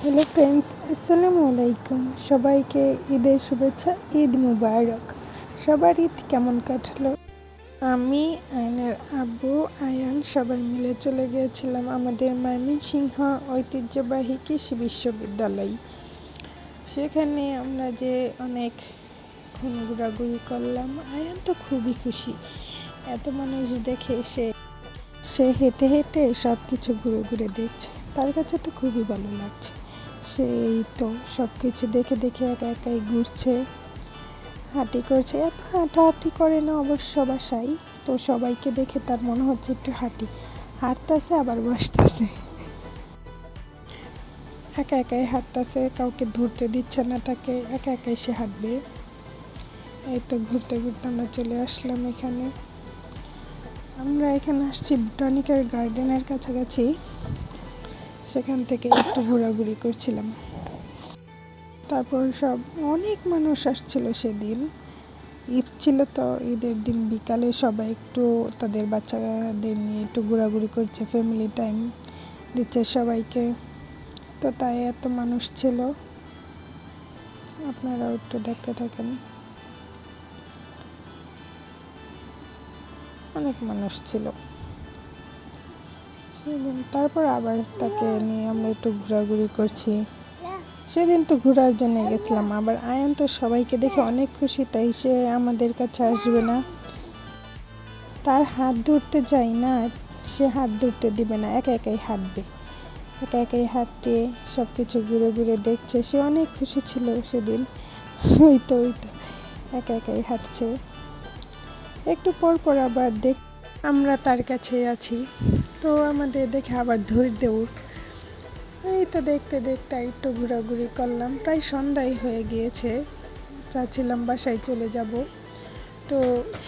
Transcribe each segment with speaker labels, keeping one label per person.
Speaker 1: Hello friends, আসসালামু আলাইকুম। সবাইকে ঈদের শুভেচ্ছা, ঈদ মুবারক। সবার ঈদ কেমন কাটলো? আমি, আয়নার আব্বু, আয়ান সবাই মিলে চলে গিয়েছিলাম আমাদের ময়মনসিংহ ঐতিহ্যবাহী কৃষি বিশ্ববিদ্যালয়। সেখানে আমরা যে অনেক ঘোরাঘুরি করলাম। আয়ান তো খুবই খুশি, এত মানুষ দেখে সে হেঁটে হেঁটে সব কিছু ঘুরে ঘুরে দেখছে। তার কাছে তো খুবই ভালো লাগছে। সেই তো সব কিছু দেখে দেখে একা একাই ঘুরছে, হাঁটি করছে। এত হাঁটাহাঁটি করে না অবশ্য বাসায়, তো সবাইকে দেখে তার মনে হচ্ছে একটু হাঁটতেছে আবার বসতেছে, একা একাই হাঁটতেছে, কাউকে ধরতে দিচ্ছে না তাকে, একা একাই সে হাঁটবে। এই তো ঘুরতে ঘুরতে আমরা চলে আসলাম এখানে। আমরা এখানে আসছি বোটানিক্যাল গার্ডেনের কাছাকাছি, সেখান থেকে একটু ঘোরাঘুরি করছিলাম। তারপর অনেক মানুষ আসছিল সেদিন, ঈদ ছিল তো। ঈদের দিন বিকালে সবাই একটু তাদের বাচ্চাদের নিয়ে একটু ঘোরাঘুরি করছে, ফ্যামিলি টাইম দিচ্ছে সবাইকে। তো তাই এত মানুষ ছিল, আপনারাও একটু দেখতে থাকেন। অনেক মানুষ ছিল সেদিন। তারপর আবার তাকে নিয়ে আমরা একটু ঘোরাঘুরি করছি। সেদিন তো ঘোরার জন্য গেছিলাম। আবার আয়ান তো সবাইকে দেখে অনেক খুশি, তাই সে আমাদের কাছে আসবে না। তার হাত ধরতে যাই না, সে হাত ধরতে দিবে না, একা একাই হাঁটবে। একা একাই হাঁটতে সব কিছু ঘুরে ঘুরে দেখছে। সে অনেক খুশি ছিল সেদিন। ওই তো একা একাই হাঁটছে। একটু পর পর আবার আমরা তার কাছে আছি, তো আমাদের দেখে আবার ধরে দেব। এই তো দেখতে দেখতে একটু ঘোরাঘুরি করলাম। প্রায় সন্ধ্যায় হয়ে গিয়েছে, চাচ্ছিলাম বাসায় চলে যাব। তো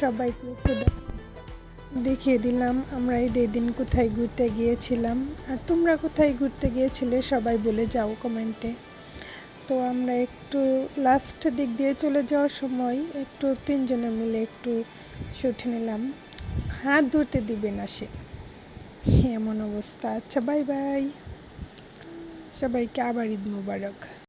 Speaker 1: সবাইকে একটু দেখিয়ে দিলাম আমরা ঈদের দিন কোথায় ঘুরতে গিয়েছিলাম। আর তোমরা কোথায় ঘুরতে গিয়েছিলে সবাই বলে যাও কমেন্টে। তো আমরা একটু লাস্ট দিক দিয়ে চলে যাওয়ার সময় একটু তিনজনে মিলে একটু শুট নিলাম। হাত ধরতে দিবে না সে, এমন অবস্থা। আচ্ছা, বাই বাই, সবাইকে আবার ঈদ মুবারক।